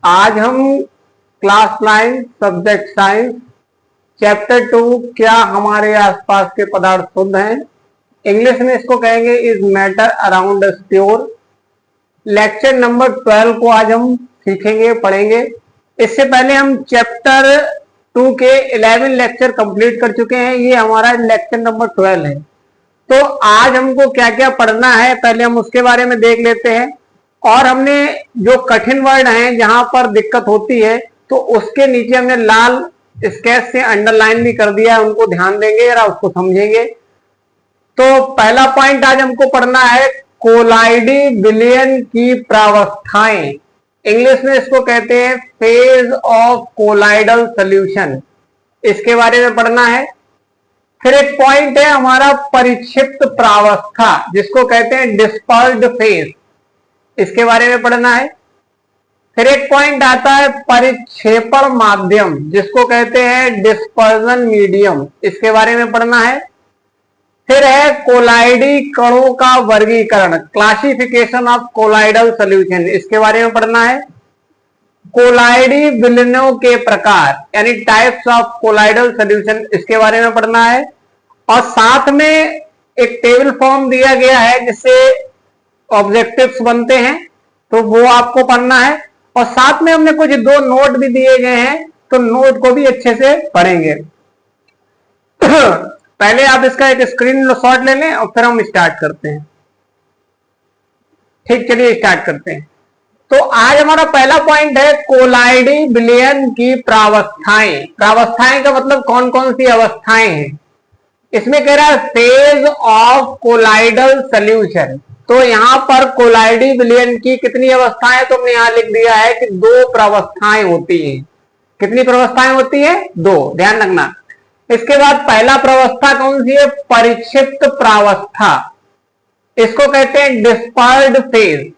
आज हम class 9 subject science chapter 2 क्या हमारे आसपास के पदार्थ शुद्ध हैं, इंग्लिश में इसको कहेंगे is matter around us pure. Lecture number 12 को आज हम सीखेंगे, पढ़ेंगे। इससे पहले हम चैप्टर 2 के 11 लेक्चर कंप्लीट कर चुके हैं। ये हमारा लेक्चर नंबर 12 है। तो आज हमको क्या क्या पढ़ना है पहले हम उसके बारे में देख लेते हैं। और हमने जो कठिन वर्ड हैं जहां पर दिक्कत होती है तो उसके नीचे हमने लाल स्केच से अंडरलाइन भी कर दिया है, उनको ध्यान देंगे या उसको समझेंगे। तो पहला पॉइंट आज हमको पढ़ना है कोलाइडी विलयन की प्रावस्थाएं। इंग्लिश में इसको कहते हैं फेज ऑफ कोलाइडल सॉल्यूशन, इसके बारे में पढ़ना है। फिर एक पॉइंट है हमारा परिक्षिप्त प्रावस्था, जिसको कहते हैं डिस्पर्स्ड फेज, इसके बारे में पढ़ना है। फिर एक पॉइंट आता है परिक्षेपण माध्यम, जिसको कहते हैं डिस्पर्जन मीडियम, इसके बारे में पढ़ना है। फिर है कोलाइडी कणों का वर्गीकरण, क्लासिफिकेशन ऑफ कोलाइडल सॉल्यूशन, इसके बारे में पढ़ना है। कोलाइडी विलयनों के प्रकार यानी टाइप्स ऑफ कोलाइडल सॉल्यूशन, इसके बारे में पढ़ना है। और साथ में एक टेबल फॉर्म दिया गया है जिससे ऑब्जेक्टिव्स बनते हैं, तो वो आपको पढ़ना है। और साथ में हमने कुछ 2 नोट भी दिए गए हैं, तो नोट को भी अच्छे से पढ़ेंगे। पहले आप इसका एक स्क्रीन शॉट ले लें और फिर हम स्टार्ट करते हैं। ठीक, चलिए स्टार्ट करते हैं। तो आज हमारा पहला पॉइंट है कोलाइडी विलयन की प्रावस्थाएं। प्रावस्थाएं का मतलब कौन कौन सी अवस्थाएं हैं। इसमें कह रहा है फेज ऑफ कोलाइडल सॉल्यूशन। तो यहां पर कोलाइडी विलयन की कितनी अवस्थाएं, तो हमने यहां लिख दिया है कि 2 प्रावस्थाएं होती हैं। कितनी प्रावस्थाएं होती है? 2, ध्यान रखना। इसके बाद पहला प्रावस्था कौन सी है? परिक्षिप्त प्रावस्था, इसको कहते हैं डिस्पर्स्ड फेज।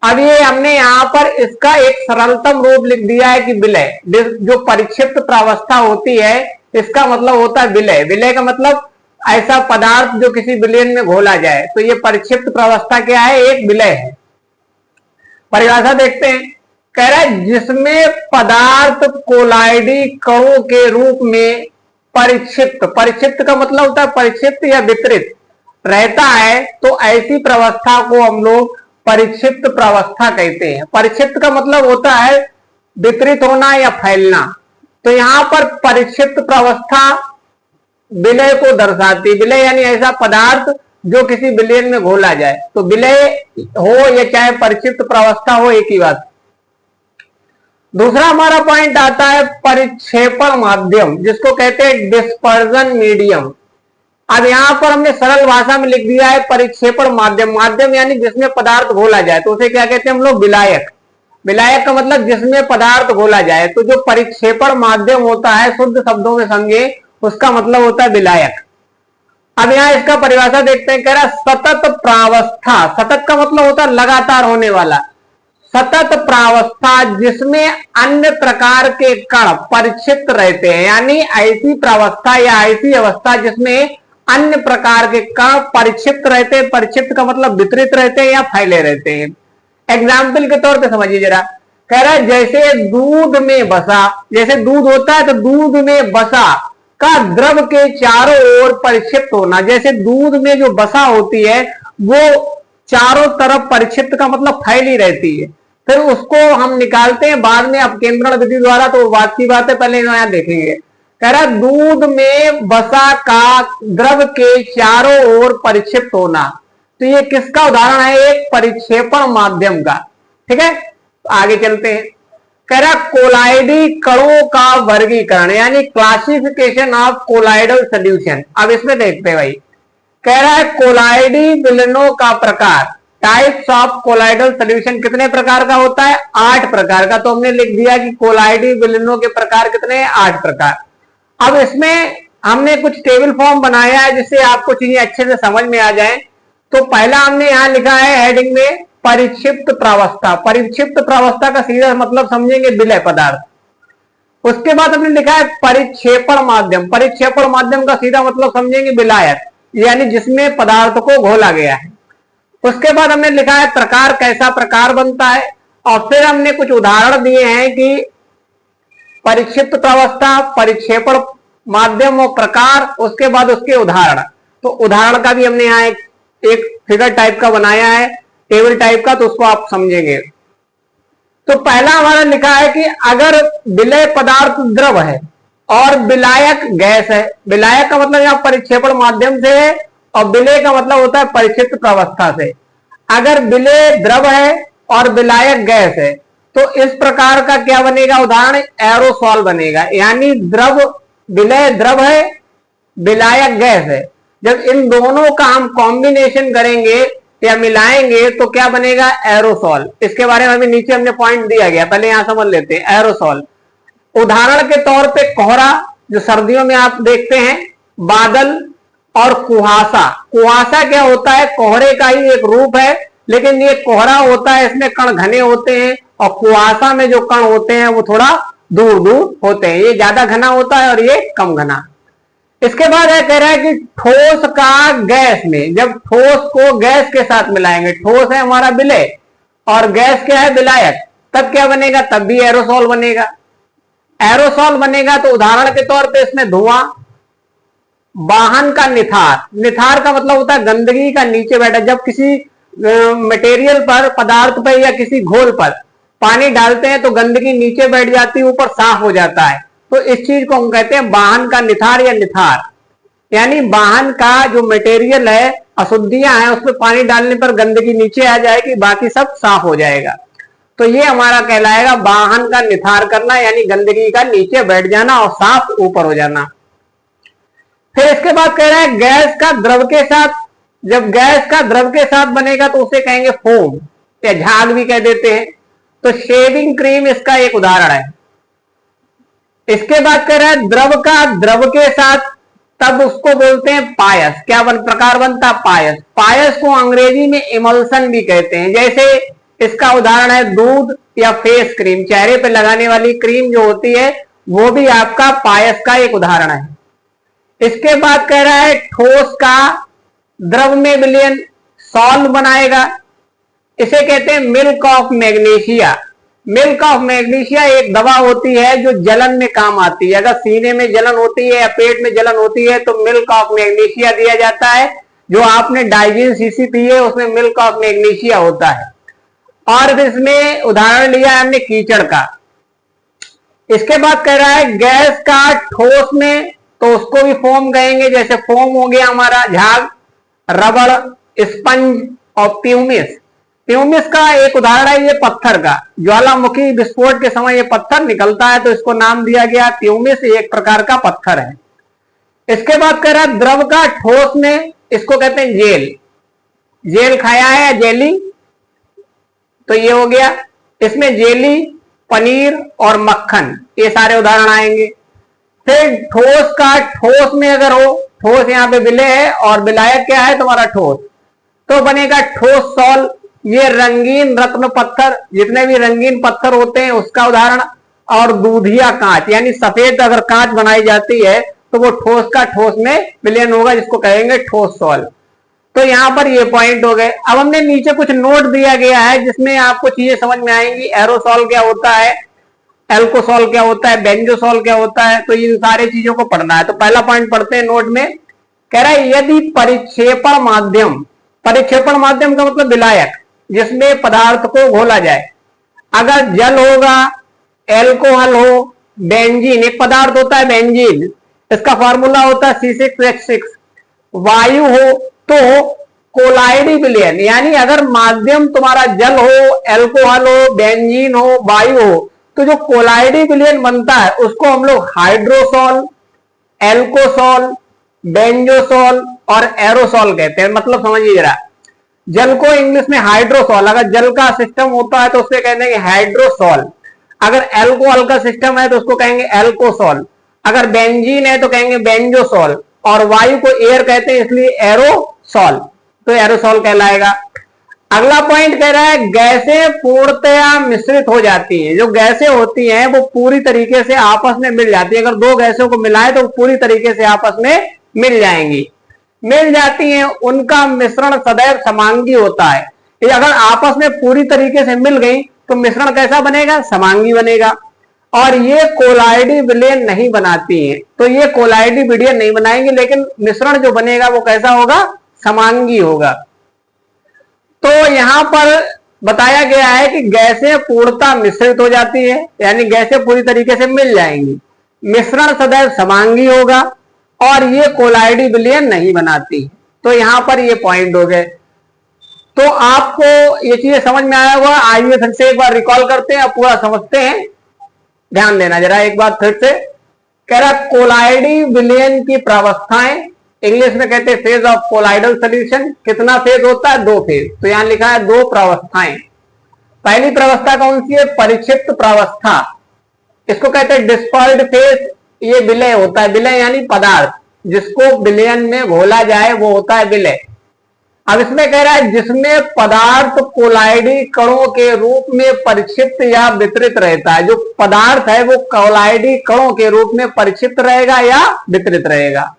अब ये हमने यहां पर इसका एक सरलतम रूप लिख दिया है कि विलय। जो परिक्षिप्त प्रावस्था होती है इसका मतलब होता है विलय। विलय का मतलब ऐसा पदार्थ जो किसी विलयन में घोला जाए, तो ये परिक्षिप्त प्रावस्था क्या है? एक विलय है। परिभाषा देखते हैं। कह रहा है जिसमें पदार्थ कोलाइडी कणों के रूप में परिक्षिप्त, परिक्षिप्त का मतलब होता है परिक्षिप्त या वितरित रहता है, तो ऐसी प्रावस्था को हम लोग परिक्षिप्त प्रावस्था कहते हैं। परिक्षिप्त का मतलब होता है वितरित होना या फैलना। तो यहां पर परिक्षिप्त प्रावस्था विलय को दर्शाती। विलय यानी ऐसा पदार्थ जो किसी विलयन में घोला जाए, तो विलय हो या चाहे परिक्षिप्त प्रावस्था हो, एक ही बात। दूसरा हमारा पॉइंट आता है परिक्षेपण माध्यम, जिसको कहते हैं डिस्पर्जन मीडियम। अब यहां पर हमने सरल भाषा में लिख दिया है परिक्षेपण माध्यम। माध्यम यानी जिसमें पदार्थ घोला जाए, तो उसे क्या कहते हैं हम लोग? विलायक। विलायक का मतलब जिसमें पदार्थ घोला जाए। तो जो परिक्षेपण माध्यम होता है, शुद्ध शब्दों में समझे, उसका मतलब होता है विलायक। अब यहां इसका परिभाषा देखते हैं। कह रहा सतत प्रावस्था। सतत का मतलब होता है लगातार होने वाला। सतत प्रावस्था जिसमें अन्य प्रकार के कण परिक्षिप्त रहते हैं, यानी ऐसी प्रावस्था या ऐसी अवस्था जिसमें अन्य प्रकार के कण परिक्षिप्त रहते हैं। परिक्षिप्त का मतलब वितरित रहते हैं या फैले रहते हैं। एग्जाम्पल के तौर पे समझिए जरा। कह रहा है जैसे दूध में बसा, जैसे दूध होता है तो दूध में बसा का द्रव के चारों ओर परिक्षिप्त होना। जैसे दूध में जो बसा होती है वो चारों तरफ परिक्षिप्त का मतलब फैली रहती है। फिर उसको हम निकालते हैं बाद में अपकेंद्रण विधि द्वारा, तो बात की बात है, पहले यहां देखेंगे। कह रहा दूध में बसा का द्रव के चारों ओर परिक्षिप्त होना। तो ये किसका उदाहरण है? एक परिक्षेपण माध्यम का। ठीक है, आगे चलते हैं। कह रहा कोलाइडी कणों का वर्गीकरण यानी क्लासिफिकेशन ऑफ कोलाइडल सॉल्यूशन। अब इसमें देखते हैं भाई। कह रहा है कोलाइडी विलयनों का प्रकार, टाइप्स ऑफ कोलाइडल सॉल्यूशन कितने प्रकार का होता है? 8 प्रकार का। तो हमने लिख दिया कि कोलाइडी विलयनों के प्रकार कितने हैं? 8 प्रकार। अब इसमें हमने कुछ टेबल फॉर्म बनाया है जिससे आपको चीजें अच्छे से समझ में आ जाए। तो पहला हमने यहां लिखा है हेडिंग में परिक्षिप्त प्रावस्था। परिक्षिप्त प्रावस्था का सीधा मतलब समझेंगे विलय पदार्थ। उसके बाद हमने लिखा है परिक्षेपण माध्यम। परिक्षेपण माध्यम का सीधा मतलब समझेंगे विलायक, यानी जिसमें पदार्थ को घोला गया है। उसके बाद हमने लिखा है प्रकार, कैसा प्रकार बनता है। और फिर हमने कुछ उदाहरण दिए हैं कि परिक्षिप्त प्रावस्था, परिक्षेपण माध्यम और प्रकार, उसके बाद उसके उदाहरण। तो उदाहरण का भी हमने यहाँ एक फिगर टाइप का बनाया है, टेबल टाइप का, तो उसको आप समझेंगे। तो पहला हमारा लिखा है कि अगर विलय पदार्थ द्रव है और विलायक गैस है, विलायक का मतलब यहाँ परिक्षेपण माध्यम से है और विलय का मतलब होता है परिक्षिप्त प्रावस्था से। अगर विलय द्रव है और विलायक गैस है तो इस प्रकार का क्या बनेगा उदाहरण, एरोसॉल बनेगा। यानी द्रव, विलय द्रव है, विलायक गैस है, जब इन दोनों का हम कॉम्बिनेशन करेंगे या मिलाएंगे तो क्या बनेगा, एरोसॉल। इसके बारे में अभी नीचे हमने पॉइंट दिया गया, पहले यहां समझ लेते हैं। एरोसॉल उदाहरण के तौर पे कोहरा, जो सर्दियों में आप देखते हैं, बादल और कुहासा। कुहासा क्या होता है, कोहरे का ही एक रूप है, लेकिन ये कोहरा होता है, इसमें कण घने होते हैं, और कुहासा में जो कण होते हैं वो थोड़ा दूर दूर होते हैं। ये ज्यादा घना होता है और ये कम घना। इसके बाद यह कह रहा है कि ठोस का गैस में, जब ठोस को गैस के साथ मिलाएंगे, ठोस है हमारा विलय और गैस क्या है विलायक, तब क्या बनेगा, तब भी एरोसॉल बनेगा। एरोसॉल बनेगा तो उदाहरण के तौर पे इसमें धुआं, वाहन का निथार। निथार का मतलब होता है गंदगी का नीचे बैठा। जब किसी मटेरियल पर, पदार्थ पर या किसी घोल पर पानी डालते हैं तो गंदगी नीचे बैठ जाती है, ऊपर साफ हो जाता है, तो इस चीज को हम कहते हैं वाहन का निथार या निथार। यानी वाहन का जो मटेरियल है, अशुद्धियां हैं, उसमें पानी डालने पर गंदगी नीचे आ जाएगी, बाकी सब साफ हो जाएगा। तो ये हमारा कहलाएगा वाहन का निथार करना, यानी गंदगी का नीचे बैठ जाना और साफ ऊपर हो जाना। फिर इसके बाद कह रहा है गैस का द्रव के साथ, जब गैस का द्रव के साथ बनेगा तो उसे कहेंगे फोम या झाग भी कह देते हैं। तो शेविंग क्रीम इसका एक उदाहरण है। इसके बाद कह रहा है द्रव का द्रव के साथ, तब उसको बोलते हैं पायस। क्या प्रकार बनता, पायस। पायस को अंग्रेजी में इमल्सन भी कहते हैं। जैसे इसका उदाहरण है दूध या फेस क्रीम, चेहरे पे लगाने वाली क्रीम जो होती है, वो भी आपका पायस का एक उदाहरण है। इसके बाद कह रहा है ठोस का द्रव में विलयन, सॉल्व बनाएगा। इसे कहते हैं milk of magnesia. Milk of magnesia एक दवा होती है जो जलन में काम आती है। अगर सीने में जलन होती है या पेट में जलन होती है तो मिल्क ऑफ मैग्नीशिया दिया जाता है। जो आपने डाइजिन सीसी पी है उसमें मिल्क ऑफ मैग्नीशिया होता है। और इसमें उदाहरण लिया है हमने कीचड़ का। इसके बाद कह रहा है गैस का ठोस में, तो उसको भी फोम कहेंगे। जैसे फोम हो गया हमारा झाग, रबड़, स्पंज और प्यूमिस। प्यूमिस का एक उदाहरण है ये पत्थर का, ज्वालामुखी विस्फोट के समय ये पत्थर निकलता है तो इसको नाम दिया गया प्यूमिस, एक प्रकार का पत्थर है। इसके बाद कह रहा है द्रव का ठोस में, इसको कहते हैं जेल। जेल खाया है या जेली, तो ये हो गया। इसमें जेली, पनीर और मक्खन, ये सारे उदाहरण आएंगे। फिर ठोस का ठोस में अगर हो, ठोस यहाँ पे विलय है और विलायक क्या है तुम्हारा ठोस, तो बनेगा ठोस सॉल। ये रंगीन रत्न पत्थर, जितने भी रंगीन पत्थर होते हैं उसका उदाहरण। और दूधिया कांच, यानी सफेद अगर कांच बनाई जाती है तो वो ठोस का ठोस में विलयन होगा, जिसको कहेंगे ठोस सॉल। तो यहाँ पर ये पॉइंट हो गए। अब हमने नीचे कुछ नोट दिया गया है जिसमें आपको चीजें समझ में आएंगी। एरोसॉल क्या होता है, एल्कोसॉल क्या होता है, बेंजोसॉल क्या होता है, तो इन सारी चीजों को पढ़ना है। तो पहला पॉइंट पढ़ते हैं नोट में। कह रहा है यदि परिक्षेपण माध्यम, परिक्षेपण माध्यम का मतलब विलायक, जिसमें पदार्थ को घोला जाए, अगर जल होगा, एल्कोहल हो, बेंजीन, एक पदार्थ होता है बेंजीन, इसका फॉर्मूला होता है C6H6, वायु हो तो कोलाइडी विलयन, यानी अगर माध्यम तुम्हारा जल हो, एल्कोहल हो, बेंजीन हो, वायु हो, तो जो कोलाइडी विलयन बनता है उसको हम लोग हाइड्रोसॉल, एल्कोसॉल, बेंजोसॉल और एरोसॉल कहते हैं। मतलब समझिए जरा, जल को इंग्लिश में हाइड्रोसॉल, अगर जल का सिस्टम होता है तो उससे कहते हैं हाइड्रोसॉल। अगर एल्कोहल का सिस्टम है तो उसको कहेंगे एल्कोसॉल। अगर बेंजीन है तो कहेंगे बेंजोसॉल, और वायु को एयर कहते हैं इसलिए एरोसॉल, तो एरोसॉल कहलाएगा। अगला पॉइंट कह रहा है गैसें पूर्णतया मिश्रित हो जाती हैं। जो गैसें होती हैं वो पूरी तरीके से आपस में मिल जाती है। अगर दो गैसों को मिलाएं तो पूरी तरीके से आपस में मिल जाएंगी, मिल जाती हैं। उनका मिश्रण सदैव समांगी होता है। अगर आपस में पूरी तरीके से मिल गई तो मिश्रण कैसा बनेगा? समांगी बनेगा। और ये कोलाइडी विलयन नहीं बनाती है, तो ये कोलाइडी विलयन नहीं बनाएंगे, लेकिन मिश्रण जो बनेगा वो कैसा होगा? समांगी होगा। तो यहां पर बताया गया है कि गैसें पूर्णतः मिश्रित हो जाती है, यानी गैसें पूरी तरीके से मिल जाएंगी, मिश्रण सदैव समांगी होगा और ये कोलाइडी विलयन नहीं बनाती। तो यहां पर ये पॉइंट हो गए। तो आपको ये चीजें समझ में आया होगा। आइए फिर से एक बार रिकॉल करते हैं, पूरा समझते हैं। ध्यान देना जरा एक बात फिर से। कह रहा कोलाइडी विलयन की प्रावस्थाएं, इंग्लिश में कहते हैं फेज ऑफ कोलाइडल सॉल्यूशन। कितना फेज होता है? 2 फेज। तो यहां लिखा है 2 प्रावस्थाएं। पहली प्रावस्था कौन सी है? परिक्षिप्त प्रावस्था, इसको कहते हैं डिस्पर्स्ड फेज। ये विलय होता है, विलय यानी पदार्थ जिसको विलयन में घोला जाए वो होता है विलय। अब इसमें कह रहा है जिसमें पदार्थ कोलाइडी कणों के रूप में परिक्षिप्त या वितरित रहता है। जो पदार्थ है वो कोलाइडी कणों के रूप में परिक्षिप्त रहेगा या वितरित रहेगा।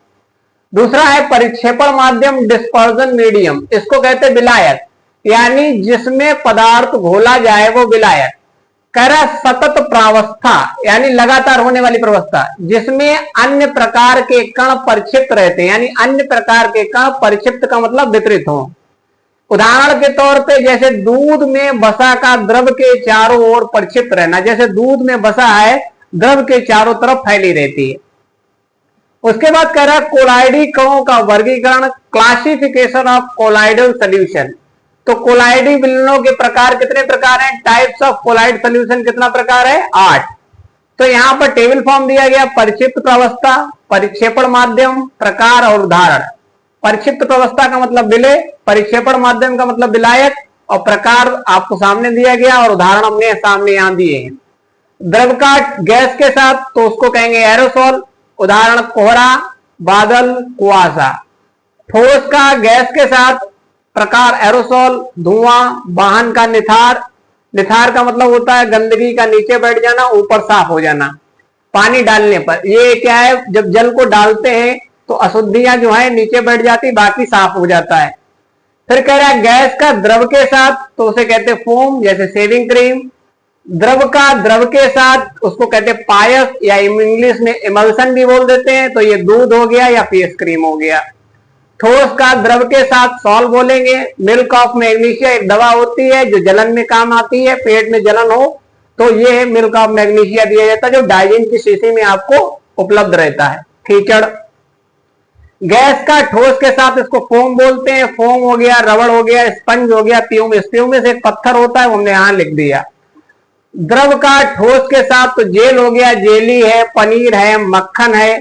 दूसरा है परिक्षेपण माध्यम, डिस्पर्जन मीडियम, इसको कहते हैं विलायक, यानी जिसमें पदार्थ घोला जाए वो विलायक। कह रहा सतत प्रावस्था, यानी लगातार होने वाली प्रावस्था, जिसमें अन्य प्रकार के कण परिक्षिप्त रहते हैं, यानी अन्य प्रकार के कण परिक्षिप्त का मतलब वितरित हो। उदाहरण के तौर पे जैसे दूध में वसा का द्रव के चारों ओर परिक्षिप्त रहना, जैसे दूध में वसा है द्रव के चारों तरफ फैली रहती है। उसके बाद कह रहा कोलाइडी कणों का वर्गीकरण, क्लासिफिकेशन ऑफ कोलाइडल सॉल्यूशन। तो कोलाइडी विलयनों के प्रकार कितने प्रकार हैं? टाइप्स ऑफ कोलाइड सॉल्यूशन कितना प्रकार है? 8। तो यहां पर टेबल फॉर्म दिया गया, परिक्षिप्त प्रावस्था, परिक्षेपण माध्यम, प्रकार और उदाहरण। परिक्षिप्त प्रावस्था का मतलब विलय, परिक्षेपण माध्यम का मतलब विलायक, और प्रकार आपको सामने दिया गया और उदाहरण हमने सामने यहां दिए हैं। द्रव का गैस के साथ तो उसको कहेंगे एरोसोल, उदाहरण कोहरा, बादल, कुआसा। ठोस का गैस के साथ प्रकार एरोसोल, धुआं, वाहन का निथार। निथार का मतलब होता है गंदगी का नीचे बैठ जाना, ऊपर साफ हो जाना पानी डालने पर। ये क्या है? जब जल को डालते हैं तो अशुद्धियां जो है नीचे बैठ जाती, बाकी साफ हो जाता है। फिर कह रहा है गैस का द्रव के साथ तो उसे कहते हैं फोम, जैसे शेविंग क्रीम। द्रव का द्रव के साथ उसको कहते हैं पायस, या इंग्लिश में इमल्सन भी बोल देते हैं, तो ये दूध हो गया या फेस क्रीम हो गया। ठोस का द्रव के साथ सॉल बोलेंगे। मिल्क ऑफ मैग्नीशिया एक दवा होती है जो जलन में काम आती है, पेट में जलन हो तो ये मिल्क ऑफ मैग्नीशिया दिया जाता है, जो डाइजिन की शीशी में आपको उपलब्ध रहता है। कीचड़। गैस का ठोस के साथ इसको फोम बोलते हैं, फोम हो गया, रबड़ हो गया, स्पंज हो गया, प्यूम। प्यूम में से एक पत्थर होता है, वो हमने यहां लिख दिया। द्रव का ठोस के साथ तो जेल हो गया, जेली है, पनीर है, मक्खन है।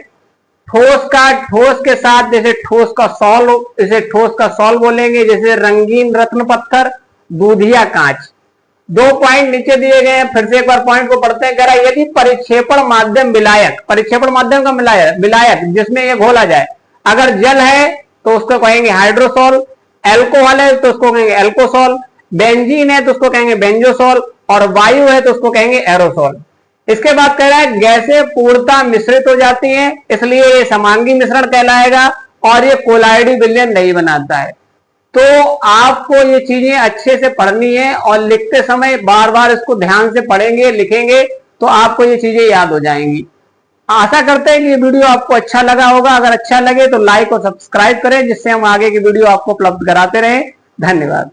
ठोस का ठोस के साथ जैसे ठोस का सॉल, इसे ठोस का सॉल बोलेंगे, जैसे रंगीन रत्न पत्थर, दूधिया कांच। 2 पॉइंट नीचे दिए गए हैं, फिर से एक बार पॉइंट को पढ़ते हैं। कह रहा है यदि परिक्षेपण माध्यम विलायक, परिक्षेपण माध्यम का विलायक जिसमें ये घोला जाए, अगर जल है तो उसको कहेंगे हाइड्रोसोल, एल्कोहल है तो उसको कहेंगे एल्कोसोल, बेंजीन है तो उसको कहेंगे बेंजोसोल, और वायु है तो उसको कहेंगे एरोसोल। इसके बाद कह रहा है गैसें पूर्णतः मिश्रित हो जाती हैं, इसलिए ये समांगी मिश्रण कहलाएगा और ये कोलाइडी विलयन नहीं बनाता है। तो आपको ये चीजें अच्छे से पढ़नी है और लिखते समय बार बार इसको ध्यान से पढ़ेंगे, लिखेंगे तो आपको ये चीजें याद हो जाएंगी। आशा करते हैं कि ये वीडियो आपको अच्छा लगा होगा। अगर अच्छा लगे तो लाइक और सब्सक्राइब करें, जिससे हम आगे की वीडियो आपको उपलब्ध कराते रहें। धन्यवाद।